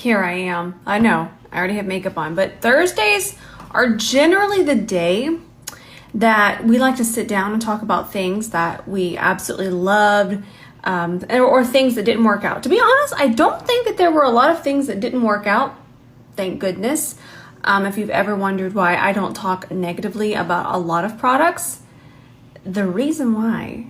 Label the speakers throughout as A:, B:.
A: Here I am. I know, I already have makeup on, but Thursdays are generally the day that we like to sit down and talk about things that we absolutely loved, or things that didn't work out. To be honest, I don't think that there were a lot of things that didn't work out. Thank goodness. If you've ever wondered why I don't talk negatively about a lot of products, the reason why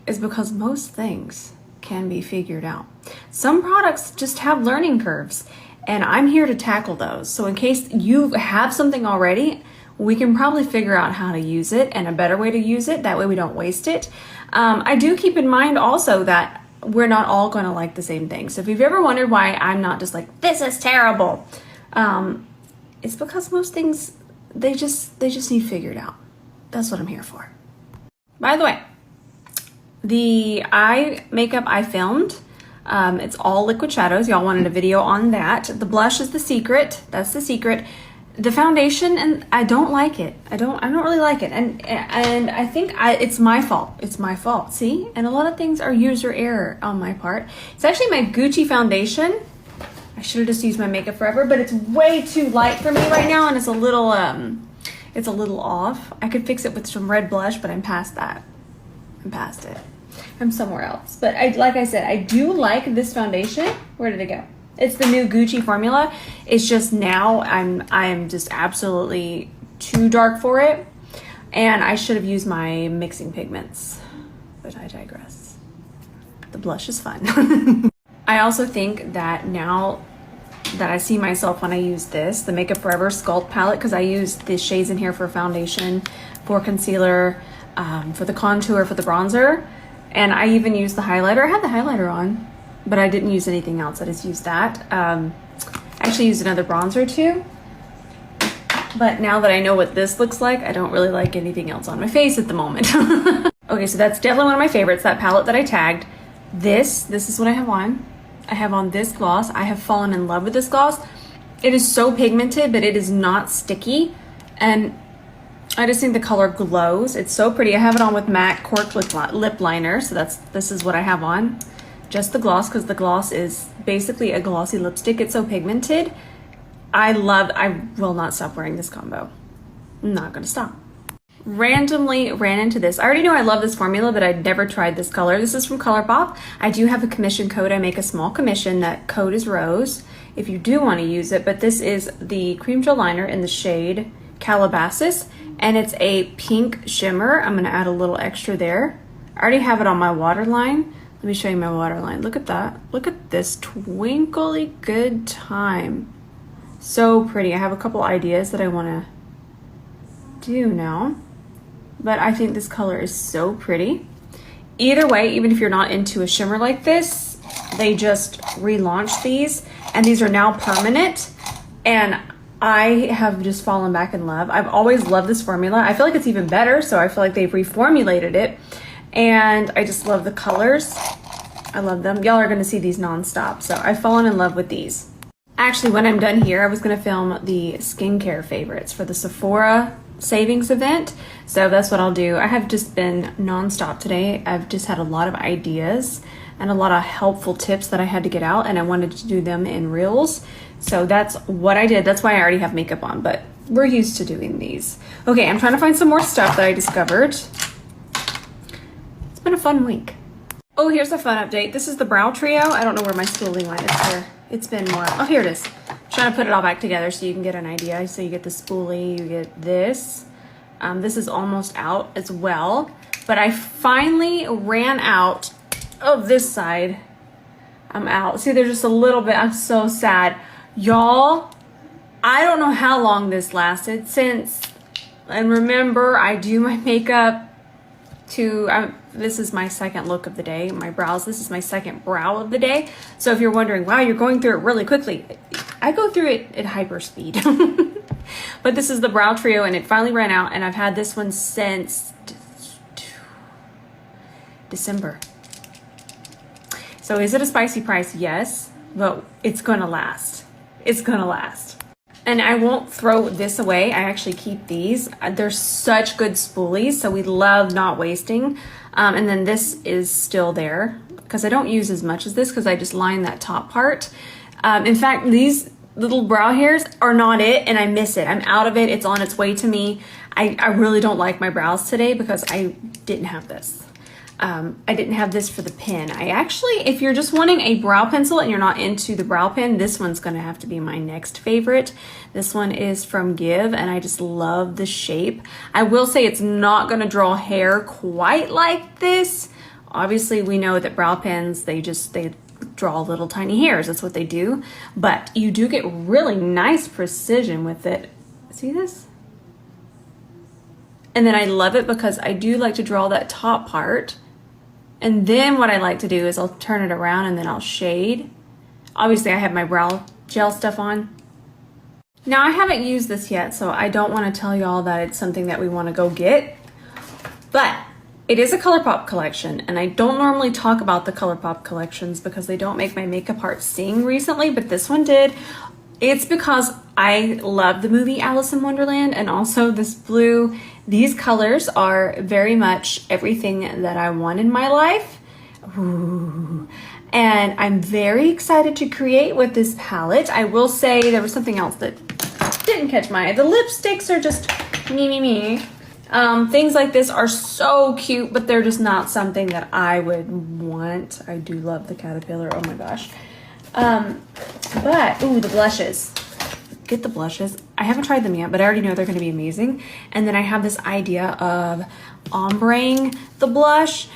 A: is because most things can be figured out. Some products just have learning curves, and I'm here to tackle those. So in case you have something already, we can probably figure out how to use it and a better way to use it. That way we don't waste it. I do keep in mind also that we're not all going to like the same thing. So if you've ever wondered why I'm not just like, this is terrible, it's because most things, they just need figured out. That's what I'm here for. By the way, the eye makeup I filmed, it's all liquid shadows. Y'all wanted a video on that. The blush is the secret. That's the secret. The foundation, and I don't like it. I don't really like it. And I think it's my fault. It's my fault. See? And a lot of things are user error on my part. It's actually my Gucci foundation. I should have just used my Makeup Forever, but it's way too light for me right now, and it's a little off. I could fix it with some red blush, but I'm past that. I'm past it. I'm somewhere else. But like I said, I do like this foundation. Where did it go? It's the new Gucci formula. It's just now I'm just absolutely too dark for it, and I should have used my mixing pigments, but I digress. The blush is fun. I also think that now that I see myself when I use this, the Makeup Forever Sculpt palette, because I use the shades in here for foundation, for concealer, for the contour, for the bronzer, and I even use the highlighter. I had the highlighter on, but I didn't use anything else. I just used that. I actually used another bronzer too. But now that I know what this looks like, I don't really like anything else on my face at the moment. Okay, so that's definitely one of my favorites, that palette that I tagged. This is what I have on. I have on this gloss. I have fallen in love with this gloss. It is so pigmented, but it is not sticky. And I just think the color glows. It's so pretty. I have it on with MAC Cork Lip Liner. So this is what I have on. Just the gloss, because the gloss is basically a glossy lipstick. It's so pigmented. I will not stop wearing this combo. I'm not gonna stop. Randomly ran into this. I already know I love this formula, but I'd never tried this color. This is from ColourPop. I do have a commission code. I make a small commission. That code is Rose if you do want to use it. But this is the cream gel liner in the shade Calabasas, and it's a pink shimmer. I'm gonna add a little extra there. I already have it on my waterline. Let me show you my waterline. Look at that. Look at this twinkly good time. So pretty. I have a couple ideas that I want to do now, but I think this color is so pretty. Either way, even if you're not into a shimmer like this, they just relaunched these, and these are now permanent, and I have just fallen back in love. I've always loved this formula. I feel like it's even better, so I feel like they've reformulated it, and I just love the colors. I love them. Y'all are going to see these nonstop, so I've fallen in love with these. Actually, when I'm done here, I was going to film the skincare favorites for the Sephora savings event, so that's what I'll do. I have just been nonstop today. I've just had a lot of ideas and a lot of helpful tips that I had to get out, and I wanted to do them in reels, so that's what I did. That's why I already have makeup on, but we're used to doing these. Okay, I'm trying to find some more stuff that I discovered. It's been a fun week. Oh, here's a fun update. This is the brow trio. I don't know where my spooling went. It's there. It's been more. Oh, here it is. I'm trying to put it all back together so you can get an idea. So you get the spoolie, you get this. This is almost out as well. But I finally ran out of this side. I'm out. See, there's just a little bit. I'm so sad. Y'all, I don't know how long this lasted since, and remember, I do my makeup to, this is my second look of the day, my brows. This is my second brow of the day. So if you're wondering, wow, you're going through it really quickly, I go through it at hyper speed. But this is the brow trio, and it finally ran out, and I've had this one since December. So is it a spicy price? Yes, but it's gonna last. It's gonna last. And I won't throw this away. I actually keep these. They're such good spoolies, so we love not wasting. And then this is still there because I don't use as much as this because I just line that top part. In fact, these little brow hairs are not it, and I miss it. I'm out of it. It's on its way to me. I really don't like my brows today because I didn't have this. I didn't have this for the pen. I actually, if you're just wanting a brow pencil and you're not into the brow pen, this one's gonna have to be my next favorite. This one is from Give, and I just love the shape. I will say it's not gonna draw hair quite like this. Obviously, we know that brow pens, they draw little tiny hairs. That's what they do. But you do get really nice precision with it. See this? And then I love it because I do like to draw that top part. And then what I like to do is I'll turn it around and then I'll shade. Obviously I have my brow gel stuff on. Now I haven't used this yet, so I don't want to tell y'all that it's something that we want to go get. But it is a ColourPop collection, and I don't normally talk about the ColourPop collections because they don't make my makeup art sing recently, but this one did. It's because I love the movie Alice in Wonderland, and also this blue. These colors are very much everything that I want in my life. Ooh. And I'm very excited to create with this palette. I will say there was something else that didn't catch my eye. The lipsticks are just me. Things like this are so cute, but they're just not something that I would want. I do love the caterpillar. Oh my gosh. But, ooh, the blushes. Get the blushes. I haven't tried them yet, but I already know they're going to be amazing. And then I have this idea of ombreing the blush.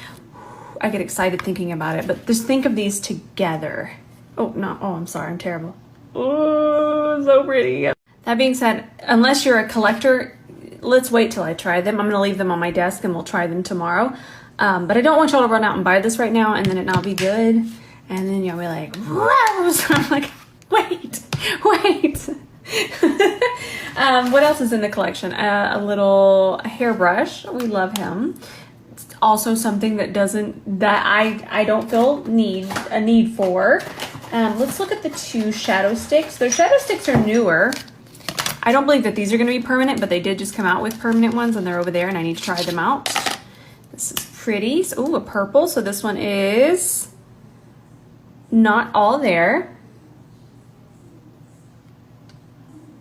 A: I get excited thinking about it, but just think of these together. Oh, I'm sorry. I'm terrible. Oh, so pretty. That being said, unless you're a collector, let's wait till I try them. I'm going to leave them on my desk and we'll try them tomorrow. But I don't want y'all to run out and buy this right now and then it not be good. And then you'll be like, whoa. So I'm like, wait. What else is in the collection? A little hairbrush. We love him. It's also something that I don't feel a need for. Let's look at the two shadow sticks. Their shadow sticks are newer. I don't believe that these are going to be permanent, but they did just come out with permanent ones and they're over there and I need to try them out. This is pretty. So, ooh, a purple. So this one is not all there.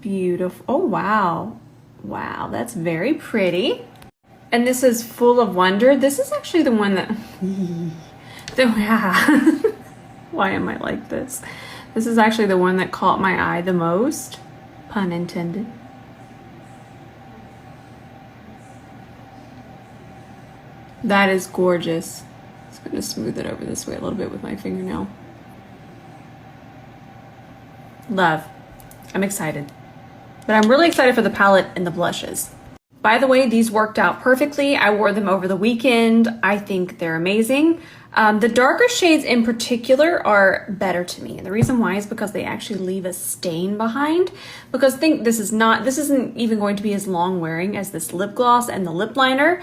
A: Beautiful. Oh, wow. Wow, that's very pretty. And this is Full of Wonder. This is actually the one that... Why am I like this? This is actually the one that caught my eye the most. Pun intended. That is gorgeous. I'm just going to smooth it over this way a little bit with my fingernail. Love. I'm excited. But I'm really excited for the palette and the blushes. By the way, these worked out perfectly. I wore them over the weekend. I think they're amazing. The darker shades in particular are better to me. And the reason why is because they actually leave a stain behind. Because this isn't even going to be as long wearing as this lip gloss and the lip liner.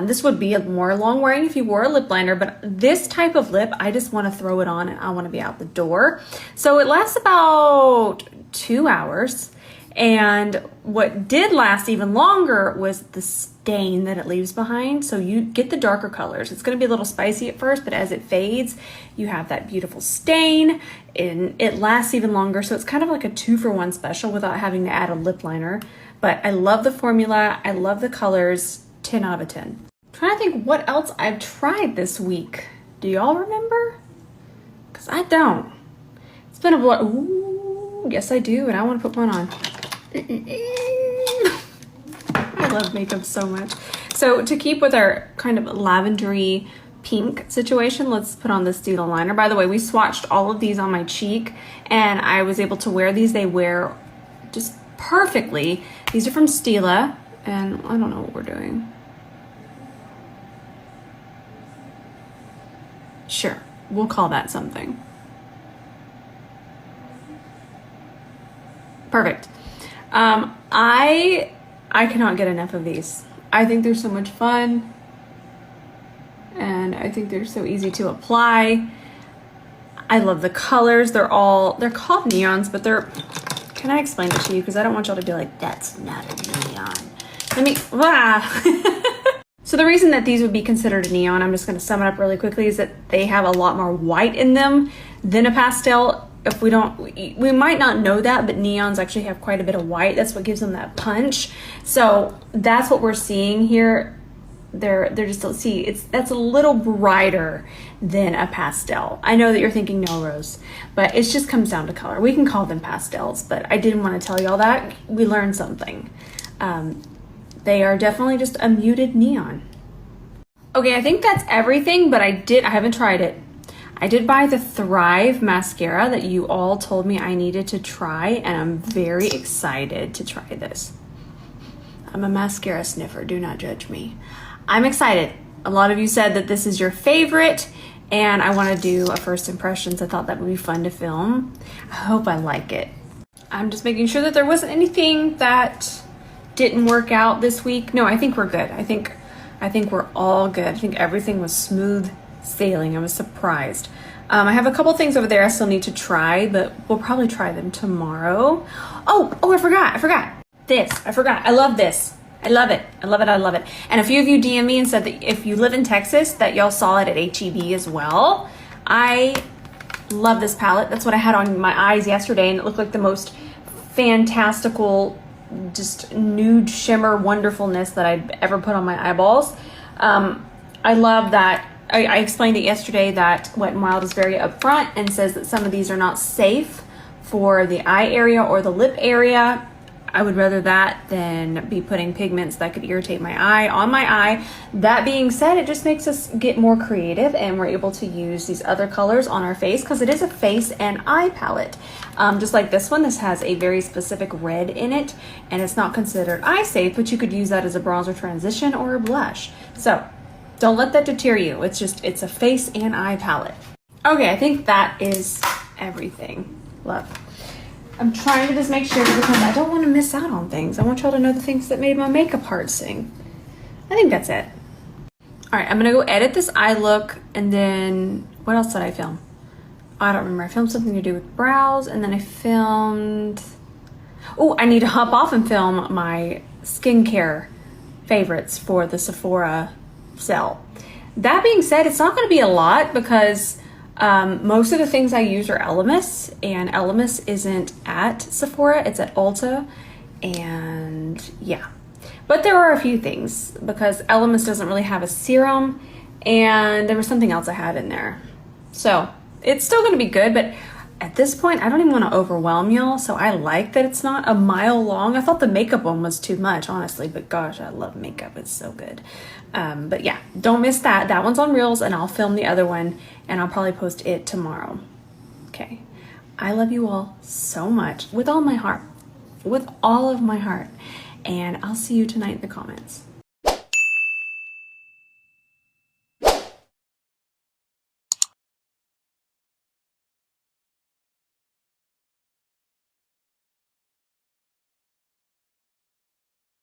A: This would be more long wearing if you wore a lip liner, but this type of lip, I just want to throw it on and I want to be out the door. So it lasts about 2 hours. And what did last even longer was the stain that it leaves behind. So you get the darker colors. It's going to be a little spicy at first, but as it fades, you have that beautiful stain and it lasts even longer. So it's kind of like a 2-for-1 special without having to add a lip liner. But I love the formula. I love the colors. 10 out of 10. I'm trying to think what else I've tried this week. Do y'all remember? Because I don't. It's been a blood. Ooh, yes I do, and I want to put one on. I love makeup so much. So to keep with our kind of lavendery pink situation, let's put on this Stila liner. By the way, we swatched all of these on my cheek and I was able to wear these. They wear just perfectly. These are from Stila and I don't know what we're doing. Sure, we'll call that something. Perfect. I cannot get enough of these. I think they're so much fun. And I think they're so easy to apply. I love the colors. They're called neons, but can I explain it to you? Because I don't want y'all to be like, that's not a neon. So the reason that these would be considered a neon, I'm just going to sum it up really quickly, is that they have a lot more white in them than a pastel. if we don't, we might not know that, but neons actually have quite a bit of white. That's what gives them that punch. So that's what we're seeing here. They're just, see, that's a little brighter than a pastel. I know that you're thinking no, Rose, but it just comes down to color. We can call them pastels, but I didn't want to tell you all that. We learned something. They are definitely just a muted neon. Okay, I think that's everything, but I haven't tried it. I did buy the Thrive mascara that you all told me I needed to try, and I'm very excited to try this. I'm a mascara sniffer, do not judge me. I'm excited. A lot of you said that this is your favorite, and I want to do a first impressions. I thought that would be fun to film. I hope I like it. I'm just making sure that there wasn't anything that didn't work out this week. No, I think we're good. I think we're all good. I think everything was smooth sailing. I was surprised. I have a couple things over there I still need to try, but we'll probably try them tomorrow. Oh, I forgot. This, I forgot. I love this. I love it. I love it. And a few of you DM me and said that if you live in Texas, that y'all saw it at HEB as well. I love this palette. That's what I had on my eyes yesterday, and it looked like the most fantastical, just nude shimmer wonderfulness that I'd ever put on my eyeballs. I love that. I explained it yesterday that Wet n Wild is very upfront and says that some of these are not safe for the eye area or the lip area. I would rather that than be putting pigments that could irritate my eye on my eye. That being said, it just makes us get more creative, and we're able to use these other colors on our face because it is a face and eye palette. Just like this one, this has a very specific red in it, and it's not considered eye safe, but you could use that as a bronzer transition or a blush. So don't let that deter you. It's a face and eye palette. Okay, I think that is everything. Love. I'm trying to just make sure because I don't want to miss out on things. I want y'all to know the things that made my makeup heart sing. I think that's it. All right, I'm gonna go edit this eye look, and then what else did I film? I don't remember. I filmed something to do with brows, and then I filmed, oh, I need to hop off and film my skincare favorites for the Sephora sale. That being said, it's not gonna be a lot because most of the things I use are Elemis, and Elemis isn't at Sephora, it's at Ulta, and yeah. But there are a few things because Elemis doesn't really have a serum, and there was something else I had in there. So it's still gonna be good, but at this point, I don't even wanna overwhelm y'all, so I like that it's not a mile long. I thought the makeup one was too much, honestly, but gosh, I love makeup, it's so good. But yeah, don't miss that. That one's on Reels, and I'll film the other one, and I'll probably post it tomorrow. Okay, I love you all so much, with all my heart, with all of my heart, and I'll see you tonight in the comments.